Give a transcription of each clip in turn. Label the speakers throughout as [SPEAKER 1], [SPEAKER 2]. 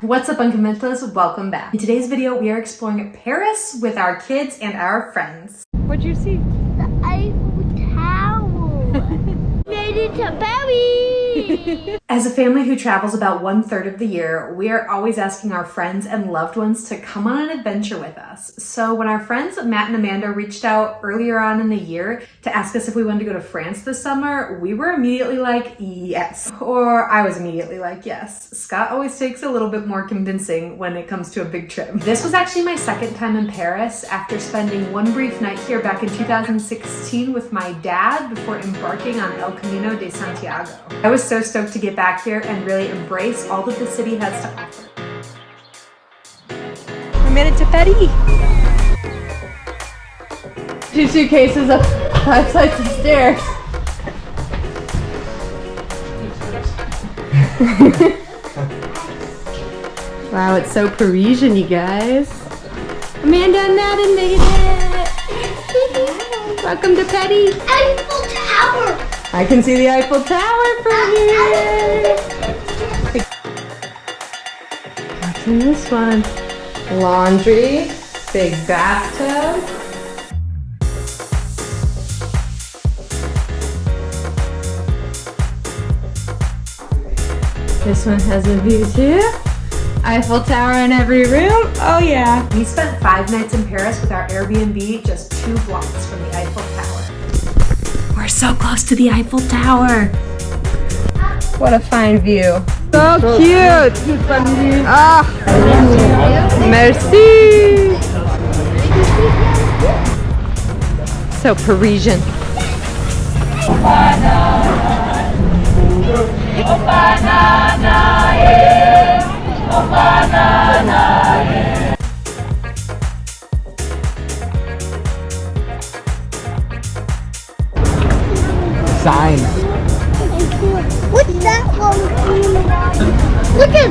[SPEAKER 1] What's up, Unconventionalists? Welcome back. In today's video, we are exploring Paris with our kids and our friends. What'd you see?
[SPEAKER 2] The Eiffel Tower. Made it to Paris.
[SPEAKER 1] As a family who travels about 1/3 of the year, we are always asking our friends and loved ones to come on an adventure with us. So when our friends Matt and Amanda reached out earlier on in the year to ask us if we wanted to go to France this summer, we were immediately like, yes. Or I was immediately like, yes. Scott always takes a little bit more convincing when it comes to a big trip. This was actually my second time in Paris after spending one brief night here back in 2016 with my dad before embarking on El Camino de Santiago. I was so stoked to get back here and really embrace all that the city has to offer.
[SPEAKER 3] We made it to Paris. 2 suitcases up 5 flights of stairs. Wow, it's so Parisian, you guys. Amanda and Madden made it. Welcome to Paris.
[SPEAKER 2] Eiffel Tower.
[SPEAKER 3] I can see the Eiffel Tower from here. What's in this one? Laundry, big bathtub. This one has a view too. Eiffel Tower in every room. Oh yeah.
[SPEAKER 1] We spent 5 nights in Paris with our Airbnb just 2 blocks from the Eiffel Tower. We're so close to the Eiffel Tower.
[SPEAKER 3] What a fine view. So cute. Ah, merci. So Parisian.
[SPEAKER 4] Seine.
[SPEAKER 2] What's that one? Look at,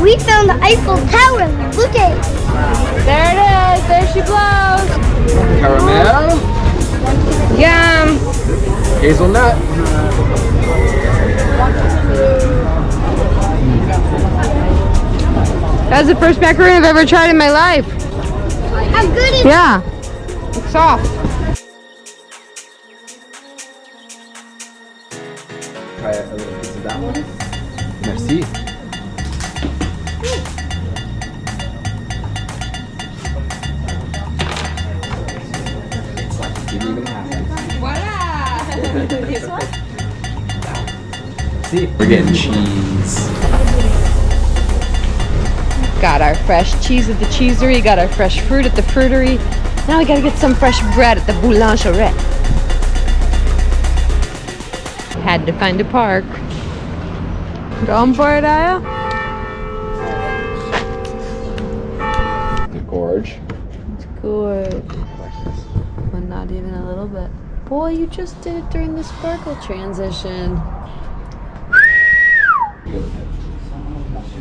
[SPEAKER 2] we found the Eiffel Tower. Look at it.
[SPEAKER 3] There it is. There she blows.
[SPEAKER 4] Caramel.
[SPEAKER 3] Yum.
[SPEAKER 4] Hazelnut.
[SPEAKER 3] That's the first macaroon I've ever tried in my life.
[SPEAKER 2] How good is
[SPEAKER 3] Yeah. It's soft.
[SPEAKER 4] Try a little piece of that one. Merci. It's like you didn't even have it.
[SPEAKER 3] Voila. This one?
[SPEAKER 4] See, we're getting cheese.
[SPEAKER 3] Got our fresh cheese at the cheesery, got our fresh fruit at the fruitery. Now we gotta get some fresh bread at the boulangerie. Had to find a park. Going for it, Aya?
[SPEAKER 4] The gorge.
[SPEAKER 3] It's good. But not even a little bit. Boy, you just did it during the sparkle transition.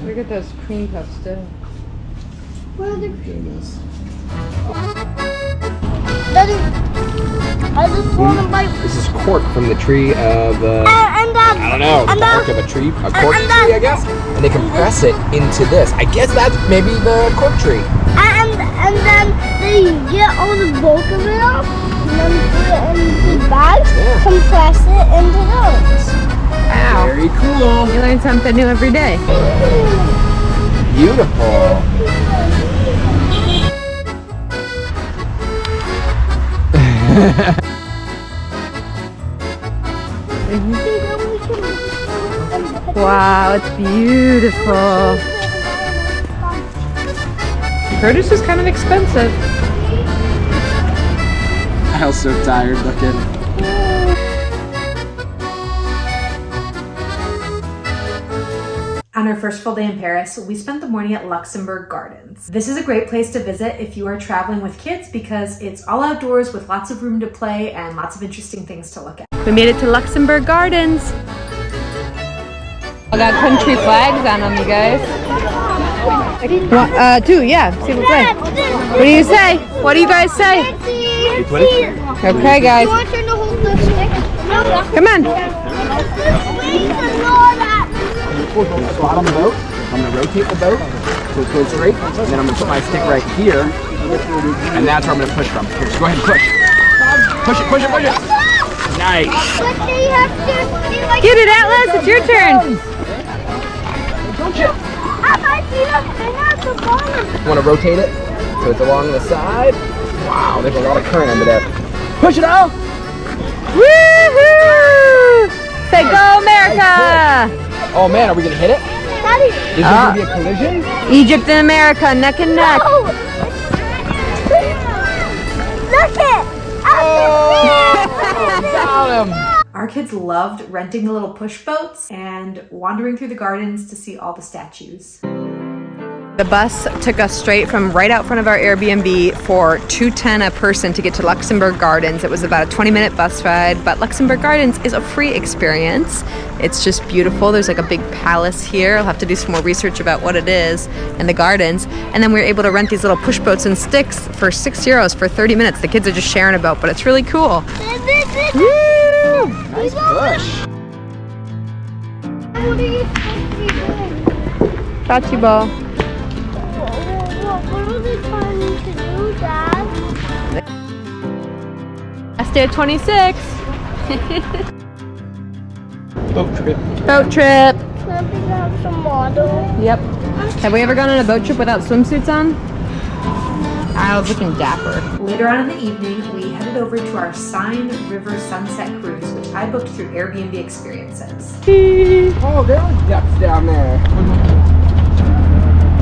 [SPEAKER 3] Look at those cream puffs, too.
[SPEAKER 2] Where are the
[SPEAKER 4] Goodness.
[SPEAKER 2] I just want to bite.
[SPEAKER 4] This is cork from the tree of,
[SPEAKER 2] And
[SPEAKER 4] I don't know, the bark of a tree, a cork tree, I guess? And they compress it into this. I guess that's maybe the cork tree.
[SPEAKER 2] And then they get all the bulk of it off, and then put it in the bags, compress it into those.
[SPEAKER 3] Wow.
[SPEAKER 4] Very cool.
[SPEAKER 3] You learn something new every day.
[SPEAKER 4] Beautiful.
[SPEAKER 3] Wow, it's beautiful. Produce is kind of expensive.
[SPEAKER 4] I was so tired looking.
[SPEAKER 1] On our first full day in Paris, we spent the morning at Luxembourg Gardens. This is a great place to visit if you are traveling with kids because it's all outdoors with lots of room to play and lots of interesting things to look at.
[SPEAKER 3] We made it to Luxembourg Gardens. I got country flags on them, you guys. 2, yeah. S'il vous plaît. What do you say? What do you guys say? Okay, guys. Come on.
[SPEAKER 4] Spot on the boat? I'm gonna rotate the boat so it's going straight, and then I'm gonna put my stick right here, and that's where I'm gonna push from. Here, so go ahead and push. Push it, push it, push it. Nice.
[SPEAKER 2] But they have to be like.
[SPEAKER 3] Get it, Atlas. It's your turn.
[SPEAKER 2] I might see the thing at the bottom.
[SPEAKER 4] You wanna rotate it so it's along the side. Wow, there's a lot of current under there. Push it out.
[SPEAKER 3] Woohoo! Say go, America!
[SPEAKER 4] Oh man, are we gonna hit it?
[SPEAKER 2] Daddy.
[SPEAKER 4] Is there gonna be a collision?
[SPEAKER 3] Egypt and America, neck and neck.
[SPEAKER 2] No. Look it.
[SPEAKER 4] Got him.
[SPEAKER 1] Our kids loved renting the little push boats and wandering through the gardens to see all the statues.
[SPEAKER 3] The bus took us straight from right out front of our Airbnb for $2.10 a person to get to Luxembourg Gardens. It was about a 20-minute bus ride, but Luxembourg Gardens is a free experience. It's just beautiful. There's like a big palace here. I'll have to do some more research about what it is and the gardens. And then we were able to rent these little push boats and sticks for €6 for 30 minutes. The kids are just sharing a boat, but it's really cool. Woo!
[SPEAKER 4] Nice push.
[SPEAKER 2] What are you supposed to be doing?
[SPEAKER 3] Bocce ball.
[SPEAKER 2] What are they trying to do, Dad?
[SPEAKER 3] Last day of 26.
[SPEAKER 4] Boat trip.
[SPEAKER 3] Boat trip.
[SPEAKER 2] Can I pick up some water?
[SPEAKER 3] Yep. Have we ever gone on a boat trip without swimsuits on? I was looking dapper.
[SPEAKER 1] Later on in the evening, we headed over to our Seine River sunset cruise, which I booked through Airbnb Experiences.
[SPEAKER 4] Oh, there are ducks down there.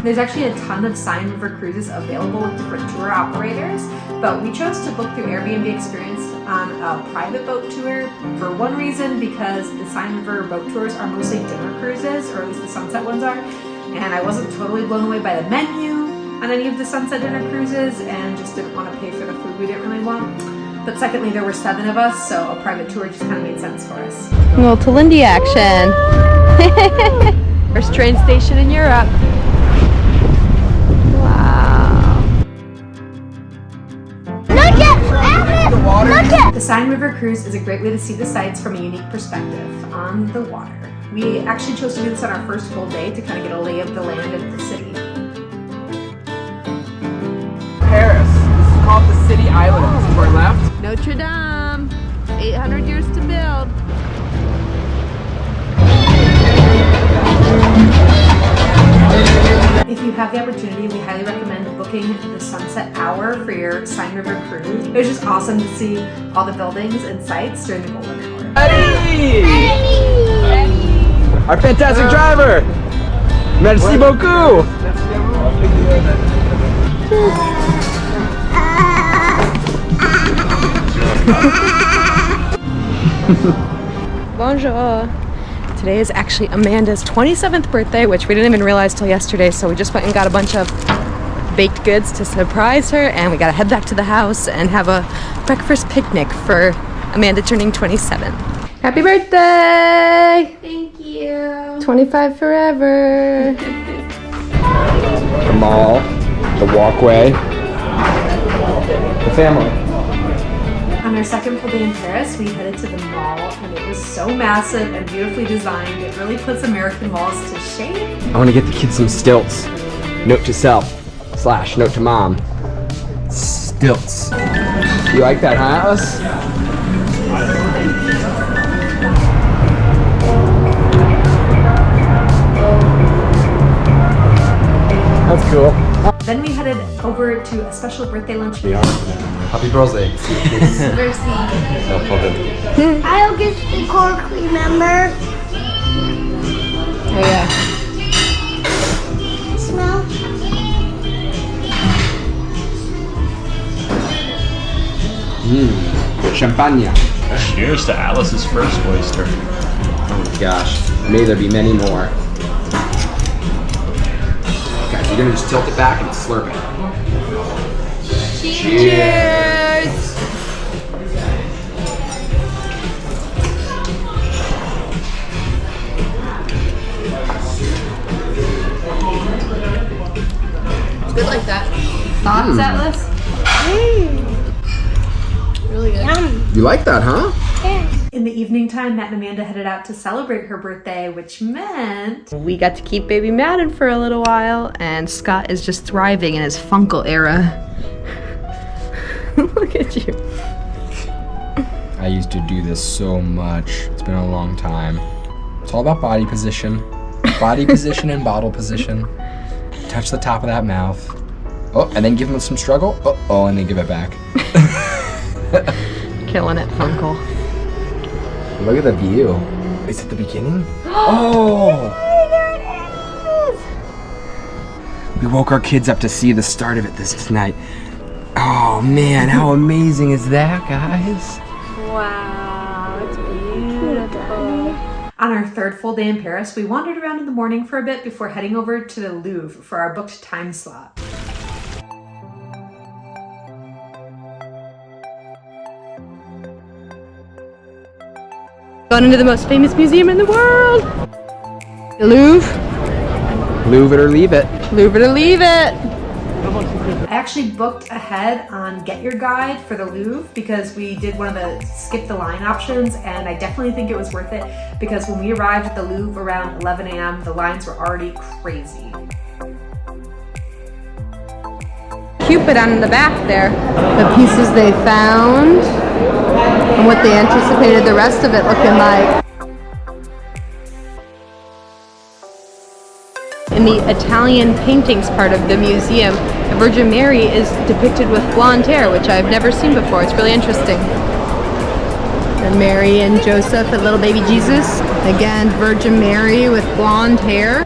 [SPEAKER 1] There's actually a ton of Seine River cruises available with different tour operators, but we chose to book through Airbnb Experience on a private boat tour for one reason, because the Seine River boat tours are mostly dinner cruises, or at least the sunset ones are, and I wasn't totally blown away by the menu on any of the sunset dinner cruises and just didn't want to pay for the food we didn't really want. But secondly, there were 7 of us, so a private tour just kind of made sense for us.
[SPEAKER 3] A little Talindi action. First train station in Europe. Wow.
[SPEAKER 2] Look at Look at
[SPEAKER 1] The Seine River cruise is a great way to see the sights from a unique perspective on the water. We actually chose to do this on our first full day to kind of get a lay of the land of the city.
[SPEAKER 4] Paris. This is called the City Islands. To our left.
[SPEAKER 3] Notre Dame. 800 years to build.
[SPEAKER 1] If you have the opportunity, we highly recommend booking the sunset hour for your Seine River cruise. It was just awesome to see all the buildings and sights during the golden hour.
[SPEAKER 4] Eddie! Our fantastic driver! Merci beaucoup!
[SPEAKER 3] Bonjour. Today is actually Amanda's 27th birthday, which we didn't even realize till yesterday, so we just went and got a bunch of baked goods to surprise her, and we gotta head back to the house and have a breakfast picnic for Amanda turning 27. Happy birthday!
[SPEAKER 1] Thank you.
[SPEAKER 3] 25 forever.
[SPEAKER 4] The mall, the walkway, the family.
[SPEAKER 1] On our second full day in Paris, we headed to the mall, and it was so massive and beautifully designed. It really puts American malls to shame.
[SPEAKER 4] I want to get the kids some stilts. Note to self / note to mom. Stilts. You like that, huh, Alice? That's cool.
[SPEAKER 1] Then we headed over to a special birthday lunch.
[SPEAKER 5] Happy birthday. No problem.
[SPEAKER 2] I'll get the cork, remember?
[SPEAKER 3] Oh yeah.
[SPEAKER 2] Smell?
[SPEAKER 4] Champagne.
[SPEAKER 5] Cheers to Alice's first oyster.
[SPEAKER 4] Oh my gosh. May there be many more. Guys, you're gonna just tilt it back and slurp it. Cheers!
[SPEAKER 3] It's good like that. Thoughts, Atlas? Really good.
[SPEAKER 2] Yum.
[SPEAKER 4] You like that, huh?
[SPEAKER 2] Yeah.
[SPEAKER 1] In the evening time, Matt and Amanda headed out to celebrate her birthday, which meant
[SPEAKER 3] we got to keep baby Madden for a little while, and Scott is just thriving in his Funkle era. Look at you.
[SPEAKER 4] I used to do this so much. It's been a long time. It's all about body position. Body position and bottle position. Touch the top of that mouth. Oh, and then give him some struggle. Oh, and then give it back.
[SPEAKER 3] Killing it, Funkle.
[SPEAKER 4] Look at the view. Is it the beginning? Oh! We woke our kids up to see the start of it this night. Oh man, how amazing is that, guys?
[SPEAKER 3] Wow, it's beautiful.
[SPEAKER 1] on our third full day in Paris, we wandered around in the morning for a bit before heading over to the Louvre for our booked time slot.
[SPEAKER 3] Gone into the most famous museum in the world! The Louvre.
[SPEAKER 4] Louvre it or leave it.
[SPEAKER 3] Louvre it or leave it!
[SPEAKER 1] I actually booked ahead on Get Your Guide for the Louvre because we did one of the skip the line options, and I definitely think it was worth it because when we arrived at the Louvre around 11 a.m., the lines were already crazy.
[SPEAKER 3] Cupid on the back there. The pieces they found and what they anticipated the rest of it looking like. In the Italian paintings part of the museum, the Virgin Mary is depicted with blonde hair, which I've never seen before. It's really interesting. And Mary and Joseph and little baby Jesus. Again, Virgin Mary with blonde hair.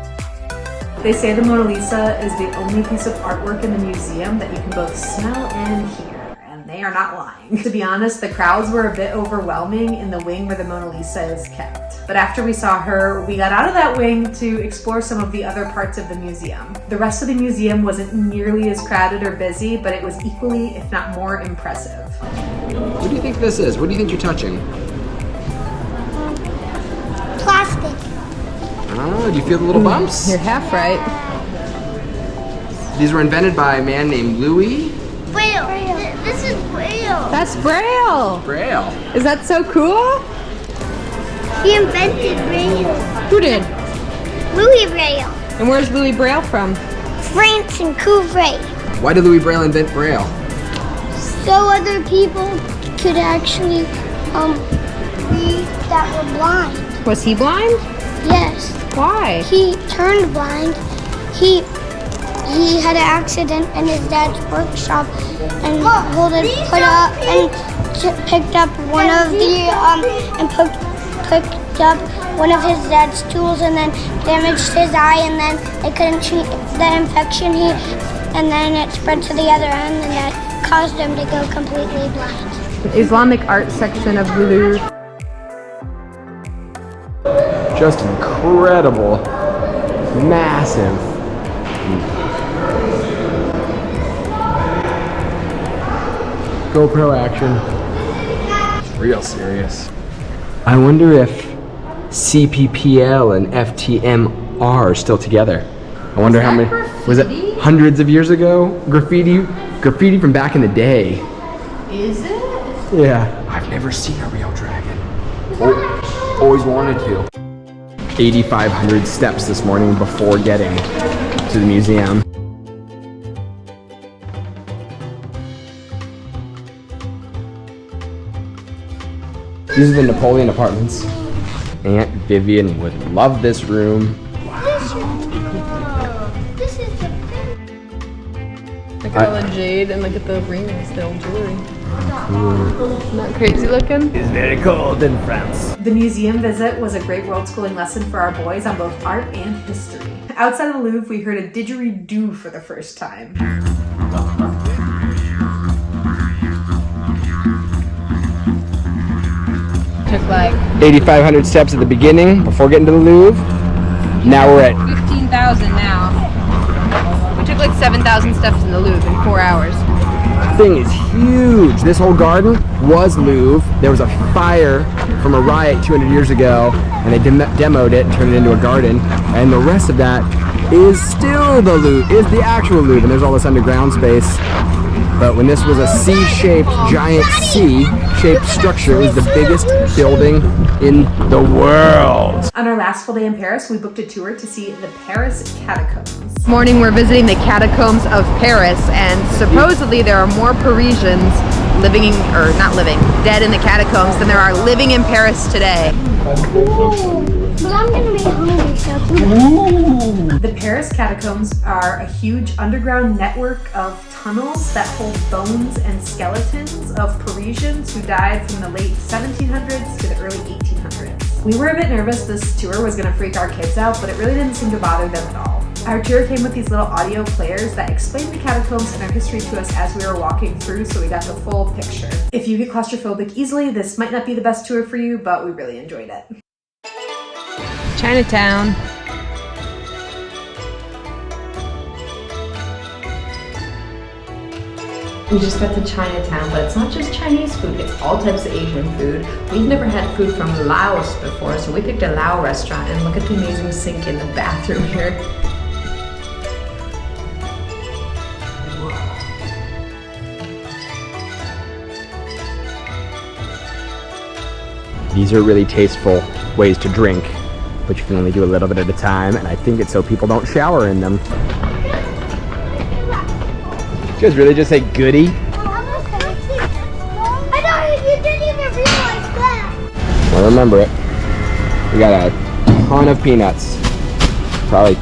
[SPEAKER 1] They say the Mona Lisa is the only piece of artwork in the museum that you can both smell and hear, and they are not lying. To be honest, the crowds were a bit overwhelming in the wing where the Mona Lisa is kept. But after we saw her, we got out of that wing to explore some of the other parts of the museum. The rest of the museum wasn't nearly as crowded or busy, but it was equally, if not more, impressive.
[SPEAKER 4] What do you think this is? What do you think you're touching?
[SPEAKER 2] Plastic.
[SPEAKER 4] Oh, do you feel the little bumps?
[SPEAKER 3] You're half right.
[SPEAKER 4] These were invented by a man named Louis
[SPEAKER 2] Braille. This is Braille.
[SPEAKER 3] That's Braille!
[SPEAKER 4] Braille.
[SPEAKER 3] Is that so cool?
[SPEAKER 2] He invented Braille.
[SPEAKER 3] Who did?
[SPEAKER 2] Louis Braille.
[SPEAKER 3] And where's Louis Braille from?
[SPEAKER 2] France and Couvray.
[SPEAKER 4] Why did Louis Braille invent Braille?
[SPEAKER 2] So other people could actually read that were blind.
[SPEAKER 3] Was he blind?
[SPEAKER 2] Yes.
[SPEAKER 3] Why?
[SPEAKER 2] He turned blind. He had an accident in his dad's workshop and picked up one of the picked up one of his dad's tools and then damaged his eye, and then they couldn't treat the infection, and then it spread to the other end, and that caused him to go completely blind.
[SPEAKER 3] The Islamic art section of the Louvre.
[SPEAKER 4] Just incredible. Massive. GoPro action. It's real serious. I wonder if CPPL and FTM are still together. I wonder how many. Was it hundreds of years ago? Graffiti from back in the day.
[SPEAKER 3] Is it?
[SPEAKER 4] Yeah. I've never seen a real dragon. Always wanted to. 8,500 steps this morning before getting to the museum. These are the Napoleon apartments. Aunt Vivian would love this room.
[SPEAKER 2] This is the
[SPEAKER 3] Look at all the jade and look at the rings, the old jewelry. Isn't that crazy looking?
[SPEAKER 4] It's very cold in France.
[SPEAKER 1] The museum visit was a great world schooling lesson for our boys on both art and history. Outside of the Louvre, we heard a didgeridoo for the first time.
[SPEAKER 3] Took like
[SPEAKER 4] 8,500 steps at the beginning before getting to the Louvre. Now we're at
[SPEAKER 3] 15,000 now. We took like 7,000 steps in the Louvre in 4 hours.
[SPEAKER 4] thing is huge. This whole garden was Louvre. There was a fire from a riot 200 years ago, and they demoed it and turned it into a garden. And the rest of that is still the Louvre, is the actual Louvre, and there's all this underground space. but when this was a C-shaped, giant C-shaped structure, it was the biggest building in the world.
[SPEAKER 1] On our last full day in Paris, we booked a tour to see the Paris Catacombs.
[SPEAKER 3] This morning we're visiting the Catacombs of Paris, and supposedly there are more Parisians dead in the catacombs than there are living in Paris today.
[SPEAKER 2] But I'm gonna be hungry, so.
[SPEAKER 1] The Paris Catacombs are a huge underground network of tunnels that hold bones and skeletons of Parisians who died from the late 1700s to the early 1800s. We were a bit nervous this tour was going to freak our kids out, but it really didn't seem to bother them at all. Our tour came with these little audio players that explained the catacombs and our history to us as we were walking through, so we got the full picture. If you get claustrophobic easily, this might not be the best tour for you, but we really enjoyed it.
[SPEAKER 3] Chinatown. We just got to Chinatown, but it's not just Chinese food, it's all types of Asian food. We've never had food from Laos before, so we picked a Lao restaurant, and look at the amazing sink in the bathroom here.
[SPEAKER 4] These are really tasteful ways to drink, but you can only do a little bit at a time, and I think it's so people don't shower in them. Did you guys really just say goody?
[SPEAKER 2] I thought you didn't even realize that.
[SPEAKER 4] Well, remember it. We got a ton of peanuts. Probably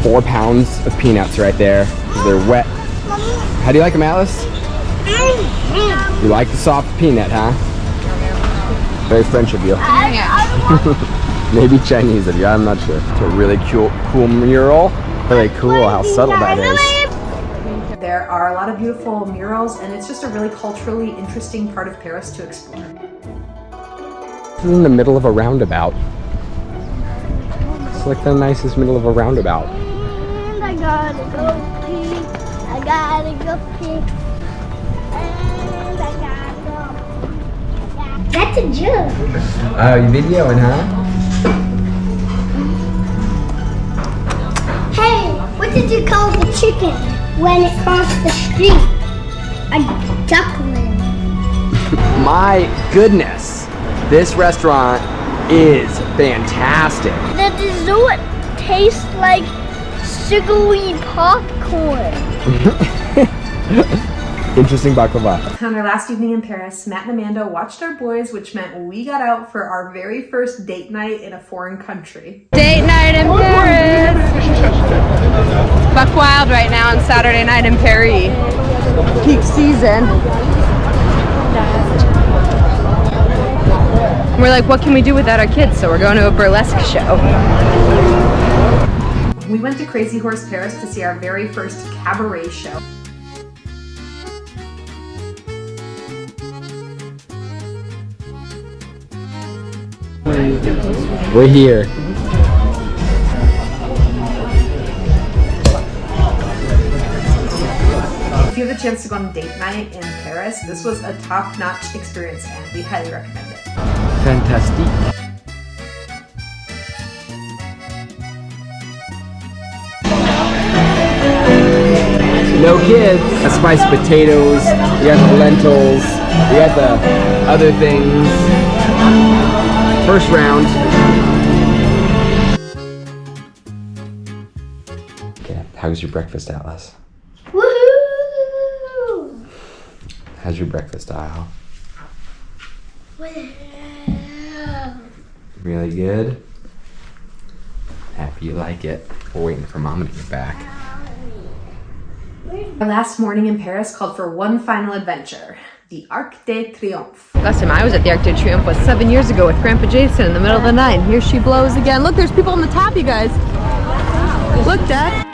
[SPEAKER 4] 4 pounds of peanuts right there. They're wet. How do you like them, Alice? You like the soft peanut, huh? Very French of you. Maybe Chinese of you, I'm not sure. It's a really cool mural. Really cool how subtle that is.
[SPEAKER 1] There are a lot of beautiful murals, and it's just a really culturally interesting part of Paris to explore.
[SPEAKER 4] It's in the middle of a roundabout. It's like the nicest middle of a roundabout.
[SPEAKER 2] And I gotta go pee. I gotta go pee. And I gotta go. That's a joke.
[SPEAKER 4] Oh, you videoing, huh?
[SPEAKER 2] Hey, what did you call the chicken when it crossed the street? A duckling.
[SPEAKER 4] My goodness, this restaurant is fantastic.
[SPEAKER 2] The dessert tastes like sugary popcorn.
[SPEAKER 4] Interesting baklava.
[SPEAKER 1] On our last evening in Paris, Matt and Amanda watched our boys, which meant we got out for our very first date night in a foreign country.
[SPEAKER 3] Date night in Paris! Buck wild right now on Saturday night in Paris. Peak season. We're like, what can we do without our kids? So we're going to a burlesque show.
[SPEAKER 1] We went to Crazy Horse Paris to see our very first cabaret show.
[SPEAKER 4] We're here.
[SPEAKER 1] If you have the chance to go on a date night in Paris, this was a top-notch experience and we highly recommend it.
[SPEAKER 4] Fantastique. No kids. Got spiced potatoes, we got the lentils, we got the other things. First round. Okay, how's your breakfast, Atlas?
[SPEAKER 2] Woohoo!
[SPEAKER 4] How's your breakfast, Al? Really good? Happy you like it. We're waiting for Mama to get back.
[SPEAKER 1] Our last morning in Paris called for one final adventure, the Arc de Triomphe.
[SPEAKER 3] Last time I was at the Arc de Triomphe was 7 years ago with Grandpa Jason in the middle of the night. And here she blows again. Look, there's people on the top, you guys. Look, Dad.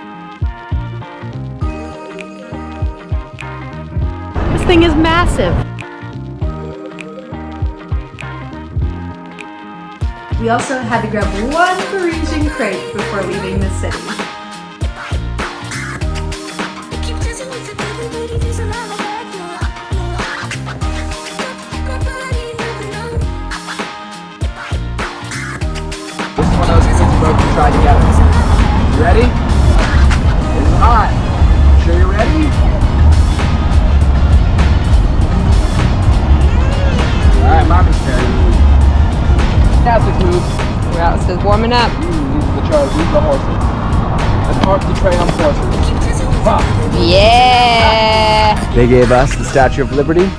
[SPEAKER 3] This thing is massive.
[SPEAKER 1] We also had to grab one Parisian crepe before leaving the city.
[SPEAKER 4] Try together. You ready? It's hot. Sure you're ready? Alright, mommy's turn.
[SPEAKER 3] Catholic move. We're out, it says warming up.
[SPEAKER 4] These are the horses. Let's park the Triomphe horses. Wow.
[SPEAKER 3] Yeah!
[SPEAKER 4] They gave us the Statue of Liberty.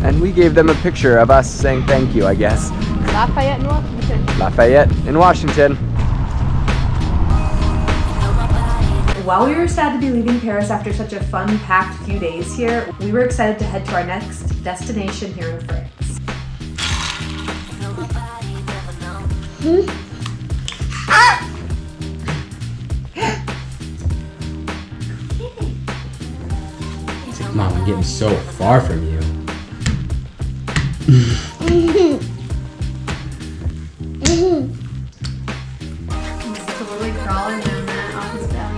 [SPEAKER 4] And we gave them a picture of us saying thank you, I guess.
[SPEAKER 3] Lafayette in Washington.
[SPEAKER 4] Lafayette in Washington.
[SPEAKER 1] While we were sad to be leaving Paris after such a fun, packed few days here, we were excited to head to our next destination here in France.
[SPEAKER 4] Mom, I'm getting so far from you.
[SPEAKER 1] He's totally crawling down that off his belly.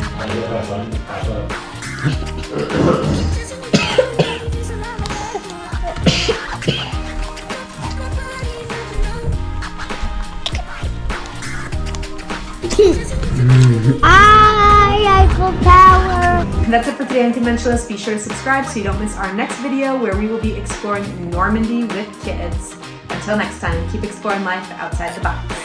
[SPEAKER 2] Eiffel Tower.
[SPEAKER 1] And that's it for today, Unconventionalists. Be sure to subscribe so you don't miss our next video where we will be exploring Normandy with kids. Until next time, keep exploring life outside the box.